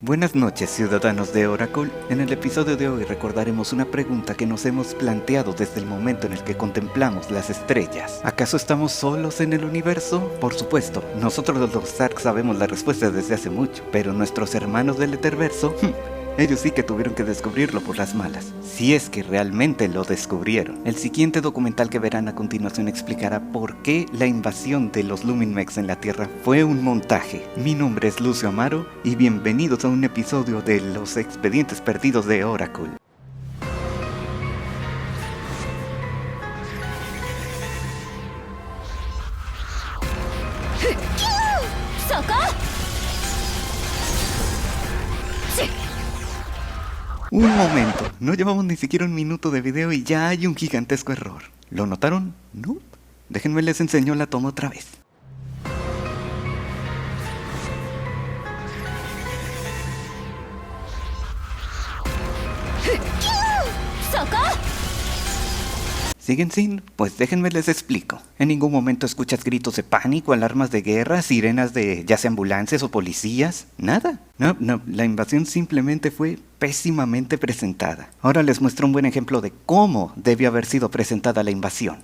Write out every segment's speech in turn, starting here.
Buenas noches, ciudadanos de Oracle. En el episodio de hoy recordaremos una pregunta que nos hemos planteado desde el momento en el que contemplamos las estrellas. ¿Acaso estamos solos en el universo? Por supuesto, nosotros los Stark sabemos la respuesta desde hace mucho, pero nuestros hermanos del Etherverso, ellos sí que tuvieron que descubrirlo por las malas, si es que realmente lo descubrieron. El siguiente documental que verán a continuación explicará por qué la invasión de los Luminmex en la Tierra fue un montaje. Mi nombre es Lucio Amaro y bienvenidos a un episodio de Los Expedientes Perdidos de Oracle. Un momento, no llevamos ni siquiera un minuto de video y ya hay un gigantesco error. ¿Lo notaron? No. Déjenme les enseño la toma otra vez. ¿Siguen sin? Pues déjenme les explico. En ningún momento escuchas gritos de pánico, alarmas de guerra, sirenas de ya sea ambulancias o policías. Nada. No, la invasión simplemente fue pésimamente presentada. Ahora les muestro un buen ejemplo de cómo debió haber sido presentada la invasión.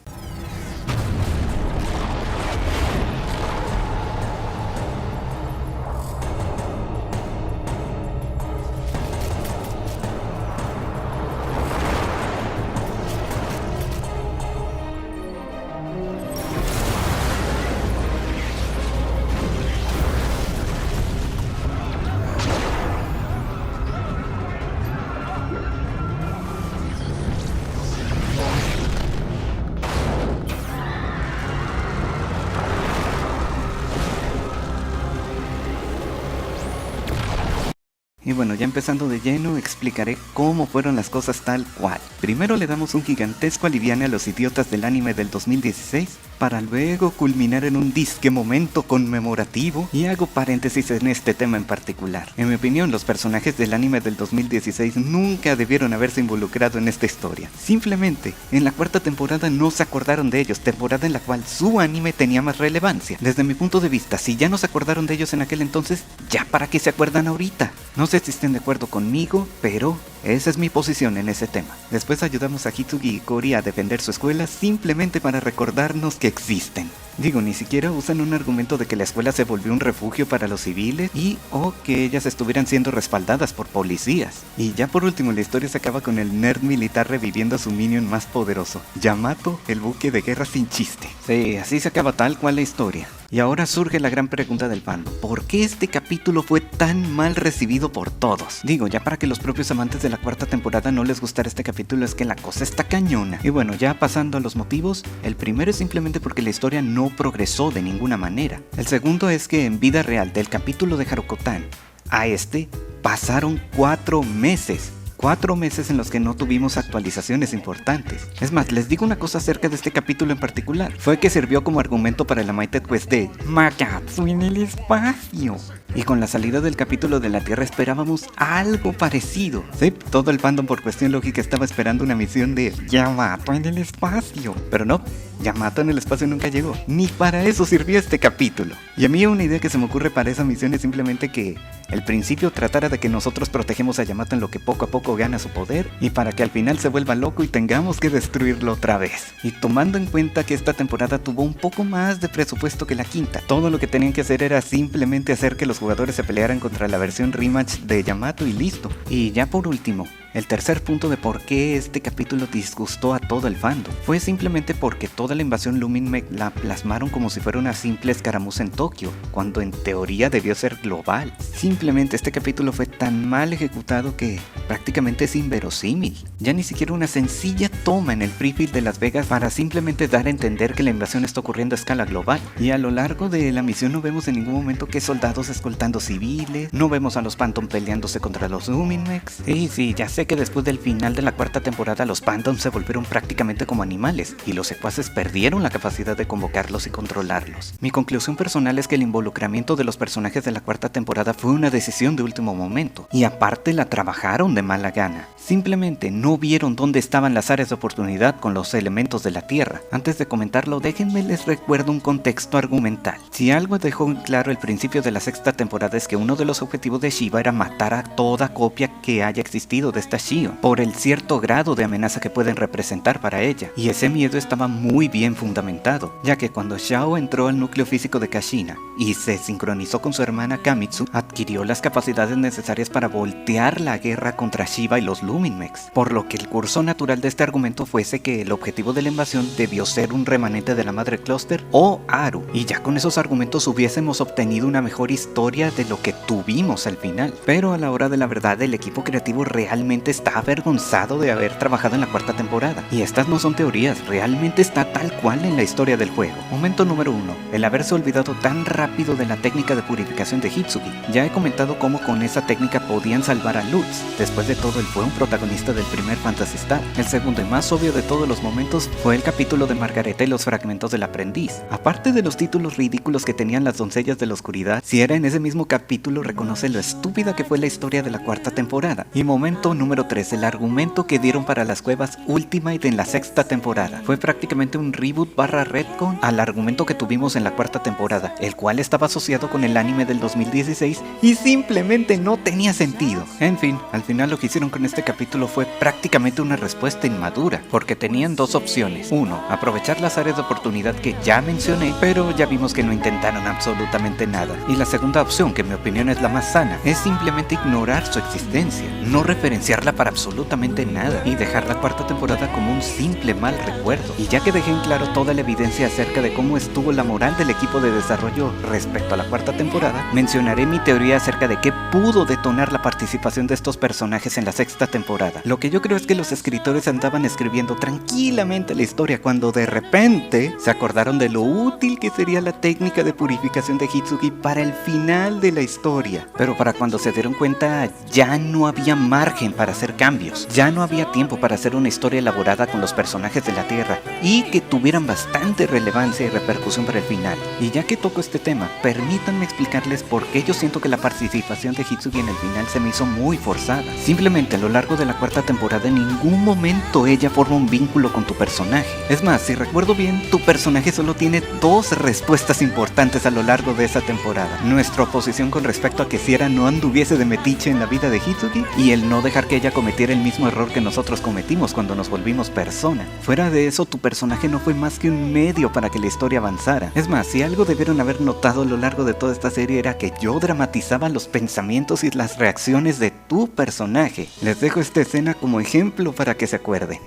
Y bueno, ya empezando de lleno, explicaré cómo fueron las cosas tal cual. Primero le damos un gigantesco aliviane a los idiotas del anime del 2016, para luego culminar en un disque momento conmemorativo, y hago paréntesis en este tema en particular. En mi opinión, los personajes del anime del 2016 nunca debieron haberse involucrado en esta historia. Simplemente, en la cuarta temporada no se acordaron de ellos, temporada en la cual su anime tenía más relevancia. Desde mi punto de vista, si ya no se acordaron de ellos en aquel entonces, ¿ya para qué se acuerdan ahorita? No sé si estén de acuerdo conmigo, pero esa es mi posición en ese tema. Después ayudamos a Hitsugi y Cory a defender su escuela simplemente para recordarnos que existen. Digo, ni siquiera usan un argumento de que la escuela se volvió un refugio para los civiles y o que ellas estuvieran siendo respaldadas por policías. Y ya por último la historia se acaba con el nerd militar reviviendo a su minion más poderoso, Yamato, el buque de guerra sin chiste. Sí, así se acaba tal cual la historia. Y ahora surge la gran pregunta del fandom: ¿por qué este capítulo fue tan mal recibido por todos? Digo, ya para que los propios amantes de la cuarta temporada no les gustara este capítulo es que la cosa está cañona. Y bueno, ya pasando a los motivos, el primero es simplemente porque la historia no progresó de ninguna manera. El segundo es que en vida real, del capítulo de Haruko-tan a este, pasaron 4 meses. 4 meses en los que no tuvimos actualizaciones importantes. Es más, les digo una cosa acerca de este capítulo en particular. Fue que sirvió como argumento para la Mighty Quest de Magatsu en el espacio. Y con la salida del capítulo de la Tierra esperábamos algo parecido. Sí, todo el fandom por cuestión lógica estaba esperando una misión de Yamato en el espacio. Pero no, Yamato en el espacio nunca llegó. Ni para eso sirvió este capítulo. Y a mí una idea que se me ocurre para esa misión es simplemente que el principio tratara de que nosotros protegemos a Yamato en lo que poco a poco gana su poder, y para que al final se vuelva loco y tengamos que destruirlo otra vez. Y tomando en cuenta que esta temporada tuvo un poco más de presupuesto que la quinta, todo lo que tenían que hacer era simplemente hacer que los jugadores se pelearan contra la versión rematch de Yamato y listo. Y ya por último, el tercer punto de por qué este capítulo disgustó a todo el fandom fue simplemente porque toda la invasión Luminmec la plasmaron como si fuera una simple escaramuza en Tokio, cuando en teoría debió ser global. Simplemente este capítulo fue tan mal ejecutado que prácticamente es inverosímil. Ya ni siquiera una sencilla toma en el prefield de Las Vegas para simplemente dar a entender que la invasión está ocurriendo a escala global. Y a lo largo de la misión no vemos en ningún momento que soldados escoltando civiles, no vemos a los Phantom peleándose contra los Luminmex. Sí, ya sé sé que después del final de la cuarta temporada los Phantoms se volvieron prácticamente como animales y los secuaces perdieron la capacidad de convocarlos y controlarlos. Mi conclusión personal es que el involucramiento de los personajes de la cuarta temporada fue una decisión de último momento y aparte la trabajaron de mala gana. Simplemente no vieron dónde estaban las áreas de oportunidad con los elementos de la Tierra. Antes de comentarlo, déjenme les recuerdo un contexto argumental. Si algo dejó en claro el principio de la sexta temporada es que uno de los objetivos de Shiva era matar a toda copia que haya existido de esta Shio, por el cierto grado de amenaza que pueden representar para ella. Y ese miedo estaba muy bien fundamentado, ya que cuando Xiao entró al núcleo físico de Kashina y se sincronizó con su hermana Kamitsu, adquirió las capacidades necesarias para voltear la guerra contra Shiva y los Luminmex, por lo que el curso natural de este argumento fuese que el objetivo de la invasión debió ser un remanente de la Madre Cluster o Aru, y ya con esos argumentos hubiésemos obtenido una mejor historia de lo que tuvimos al final. Pero a la hora de la verdad, el equipo creativo realmente está avergonzado de haber trabajado en la cuarta temporada, y estas no son teorías, realmente está tal cual en la historia del juego. Momento número 1, el haberse olvidado tan rápido de la técnica de purificación de Hitsuki. Ya he comentado cómo con esa técnica podían salvar a Lutz. Después de todo, él fue un protagonista del primer Phantasy Star. El segundo y más obvio de todos los momentos fue el capítulo de Margareta y los fragmentos del aprendiz. Aparte de los títulos ridículos que tenían las doncellas de la oscuridad, si era en ese mismo capítulo reconoce lo estúpida que fue la historia de la cuarta temporada. Y momento número 3, el argumento que dieron para las cuevas Ultimate en la sexta temporada. Fue prácticamente un reboot barra retcon al argumento que tuvimos en la cuarta temporada, el cual estaba asociado con el anime del 2016 y simplemente no tenía sentido. En fin, al final lo que hicieron con este capítulo fue prácticamente una respuesta inmadura, porque tenían dos opciones. 1. Aprovechar las áreas de oportunidad que ya mencioné, pero ya vimos que no intentaron absolutamente nada. Y la segunda opción, que en mi opinión es la más sana, es simplemente ignorar su existencia, no referenciarla para absolutamente nada y dejar la cuarta temporada como un simple mal recuerdo. Y ya que dejé en claro toda la evidencia acerca de cómo estuvo la moral del equipo de desarrollo respecto a la cuarta temporada, mencionaré mi teoría acerca de qué pudo detonar la participación de estos personajes en la sexta temporada. Lo que yo creo es que los escritores andaban escribiendo tranquilamente la historia cuando de repente se acordaron de lo útil que sería la técnica de purificación de Hitsuki para el final de la historia. Pero para cuando se dieron cuenta ya no había margen para hacer cambios, ya no había tiempo para hacer una historia elaborada con los personajes de la Tierra y que tuvieran bastante relevancia y repercusión para el final. Y ya que toco este tema, permítanme explicarles por qué yo siento que la participación de Hitsuki en el final se me hizo muy forzada. Simplemente a lo largo de la cuarta temporada en ningún momento ella forma un vínculo con tu personaje. Es más, si recuerdo bien, tu personaje solo tiene dos respuestas importantes a lo largo de esa temporada: nuestra oposición con respecto a que Sierra no anduviese de metiche en la vida de Hitsuki y el no dejar que ella cometiera el mismo error que nosotros cometimos cuando nos volvimos persona. Fuera de eso, tu personaje no fue más que un medio para que la historia avanzara. Es más, si algo debieron haber notado a lo largo de toda esta serie era que yo dramatizaba los pensamientos y las reacciones de tu personaje. Les dejo esta escena como ejemplo para que se acuerden.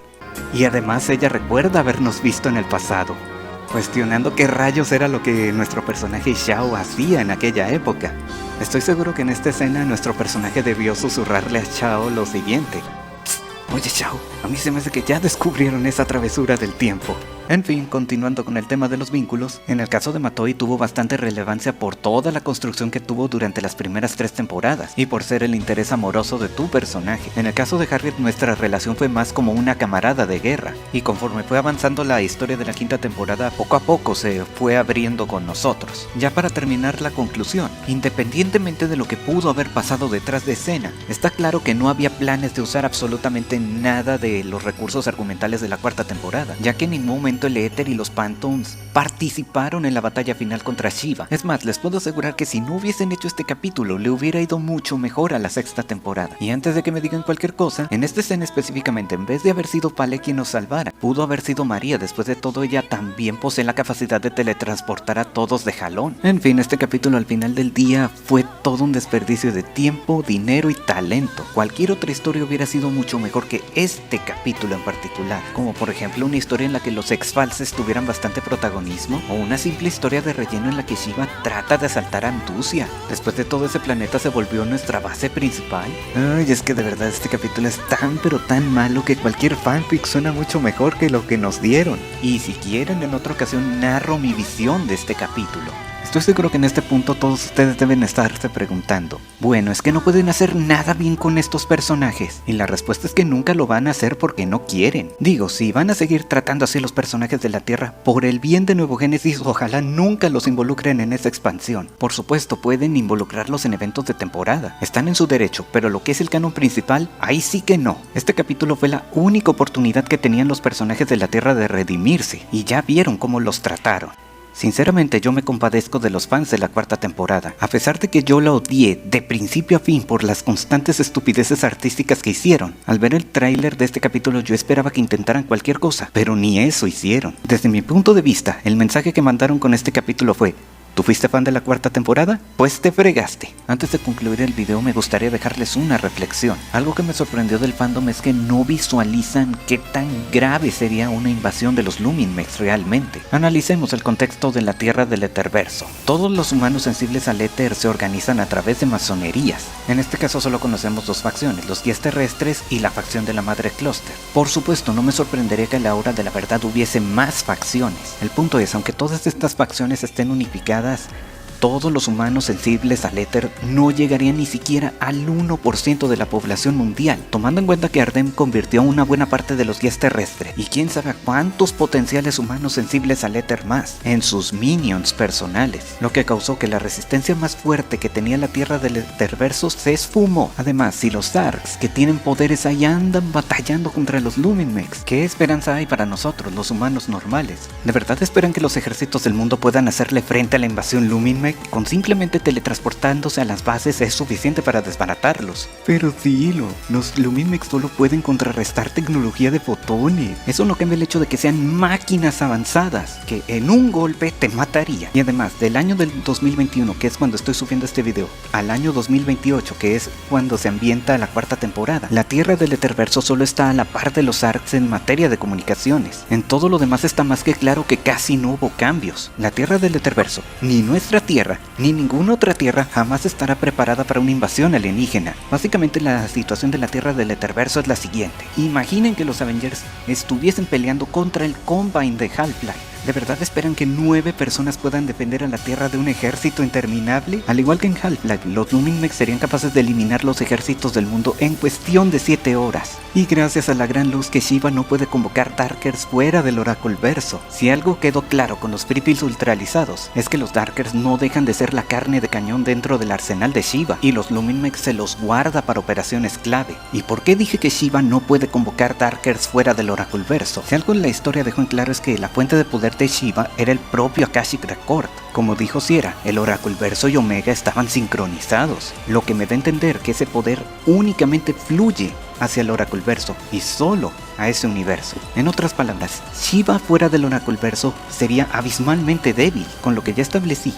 Y además ella recuerda habernos visto en el pasado, cuestionando qué rayos era lo que nuestro personaje Xiao hacía en aquella época. Estoy seguro que en esta escena nuestro personaje debió susurrarle a Xiao lo siguiente: oye Xiao, a mí se me hace que ya descubrieron esa travesura del tiempo. En fin, continuando con el tema de los vínculos, en el caso de Matoi tuvo bastante relevancia por toda la construcción que tuvo durante las primeras 3 temporadas y por ser el interés amoroso de tu personaje. En el caso de Harriet, nuestra relación fue más como una camarada de guerra, y conforme fue avanzando la historia de la quinta temporada, poco a poco se fue abriendo con nosotros. Ya para terminar la conclusión, independientemente de lo que pudo haber pasado detrás de escena, está claro que no había planes de usar absolutamente nada de los recursos argumentales de la cuarta temporada, ya que en ningún momento el Éter y los Phantoms participaron en la batalla final contra Shiva. Es más, les puedo asegurar que si no hubiesen hecho este capítulo, le hubiera ido mucho mejor a la sexta temporada. Y antes de que me digan cualquier cosa, en esta escena específicamente, en vez de haber sido Pale quien nos salvara, pudo haber sido María. Después de todo, ella también posee la capacidad de teletransportar a todos de jalón. En fin, este capítulo al final del día fue todo un desperdicio de tiempo, dinero y talento. Cualquier otra historia hubiera sido mucho mejor que este capítulo en particular, como por ejemplo una historia en la que los ex-falses tuvieran bastante protagonismo, o una simple historia de relleno en la que Shiva trata de asaltar a Andusia. Después de todo, ese planeta se volvió nuestra base principal. Ay, es que de verdad este capítulo es tan pero tan malo que cualquier fanfic suena mucho mejor que lo que nos dieron. Y si quieren, en otra ocasión narro mi visión de este capítulo. Estoy seguro que en este punto todos ustedes deben estarse preguntando, bueno, es que no pueden hacer nada bien con estos personajes. Y la respuesta es que nunca lo van a hacer porque no quieren. Digo, si van a seguir tratando así los personajes de la Tierra, por el bien de Nuevo Génesis, ojalá nunca los involucren en esa expansión. Por supuesto, pueden involucrarlos en eventos de temporada. Están en su derecho, pero lo que es el canon principal, ahí sí que no. Este capítulo fue la única oportunidad que tenían los personajes de la Tierra de redimirse, y ya vieron cómo los trataron. Sinceramente yo me compadezco de los fans de la cuarta temporada, a pesar de que yo la odié de principio a fin por las constantes estupideces artísticas que hicieron. Al ver el tráiler de este capítulo yo esperaba que intentaran cualquier cosa, pero ni eso hicieron. Desde mi punto de vista, el mensaje que mandaron con este capítulo fue: ¿tú fuiste fan de la cuarta temporada? Pues te fregaste. Antes de concluir el video me gustaría dejarles una reflexión. Algo que me sorprendió del fandom es que no visualizan qué tan grave sería una invasión de los Luminmex realmente. Analicemos el contexto de la Tierra del Etherverso. Todos los humanos sensibles al éter se organizan a través de masonerías. En este caso solo conocemos dos facciones, los guías terrestres y la facción de la Madre Cluster. Por supuesto, no me sorprendería que a la hora de la verdad hubiese más facciones. El punto es, aunque todas estas facciones estén unificadas, todos los humanos sensibles al éter no llegarían ni siquiera al 1% de la población mundial, tomando en cuenta que Ardem convirtió a una buena parte de los guías terrestres, y quién sabe a cuántos potenciales humanos sensibles al éter más, en sus minions personales, lo que causó que la resistencia más fuerte que tenía la Tierra del Etherverso se esfumó. Además, si los Darks que tienen poderes ahí andan batallando contra los Luminmex, ¿qué esperanza hay para nosotros, los humanos normales? ¿De verdad esperan que los ejércitos del mundo puedan hacerle frente a la invasión Luminmex? Con simplemente teletransportándose a las bases es suficiente para desbaratarlos. Pero Dilo, los Luminmex solo pueden contrarrestar tecnología de fotones. Eso no cambia el hecho de que sean máquinas avanzadas, que en un golpe te mataría. Y además, del año del 2021, que es cuando estoy subiendo este video, al año 2028, que es cuando se ambienta la cuarta temporada, la Tierra del Etherverso solo está a la par de los Arcs en materia de comunicaciones. En todo lo demás está más que claro que casi no hubo cambios. La Tierra del Etherverso, ni nuestra Tierra, ni ninguna otra Tierra jamás estará preparada para una invasión alienígena. Básicamente la situación de la Tierra del Etherverso es la siguiente. Imaginen que los Avengers estuviesen peleando contra el Combine de Half-Life. ¿De verdad esperan que 9 personas puedan defender a la Tierra de un ejército interminable? Al igual que en Half-Life, los Luminmex serían capaces de eliminar los ejércitos del mundo en cuestión de 7 horas. Y gracias a la gran luz que Shiva no puede convocar Darkers fuera del Oraculverso. Si algo quedó claro con los Freefields ultralizados, es que los Darkers no dejan de ser la carne de cañón dentro del arsenal de Shiva, y los Luminmex se los guarda para operaciones clave. ¿Y por qué dije que Shiva no puede convocar Darkers fuera del Oraculverso? Si algo en la historia dejó en claro es que la fuente de poder de Shiva era el propio Akashic Record. Como dijo Sierra, el Oraculverso y Omega estaban sincronizados, lo que me da a entender que ese poder únicamente fluye hacia el Oraculverso y solo a ese universo. En otras palabras, Shiva fuera del Oraculverso sería abismalmente débil, con lo que ya establecí.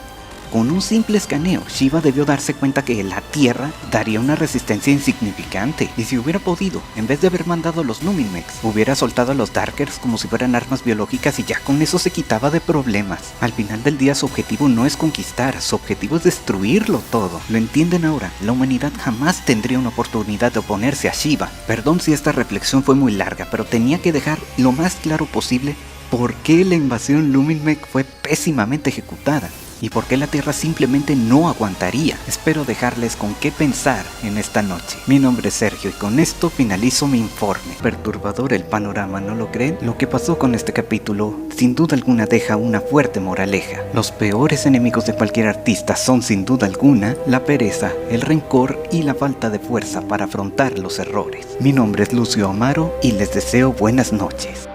Con un simple escaneo, Shiva debió darse cuenta que la Tierra daría una resistencia insignificante, y si hubiera podido, en vez de haber mandado a los Luminmex, hubiera soltado a los Darkers como si fueran armas biológicas y ya con eso se quitaba de problemas. Al final del día su objetivo no es conquistar, su objetivo es destruirlo todo. ¿Lo entienden ahora? La humanidad jamás tendría una oportunidad de oponerse a Shiva. Perdón si esta reflexión fue muy larga, pero tenía que dejar lo más claro posible por qué la invasión Luminmex fue pésimamente ejecutada y por qué la Tierra simplemente no aguantaría. Espero dejarles con qué pensar en esta noche. Mi nombre es Sergio y con esto finalizo mi informe. Perturbador el panorama, ¿no lo creen? Lo que pasó con este capítulo sin duda alguna deja una fuerte moraleja. Los peores enemigos de cualquier artista son sin duda alguna la pereza, el rencor y la falta de fuerza para afrontar los errores. Mi nombre es Lucio Amaro y les deseo buenas noches.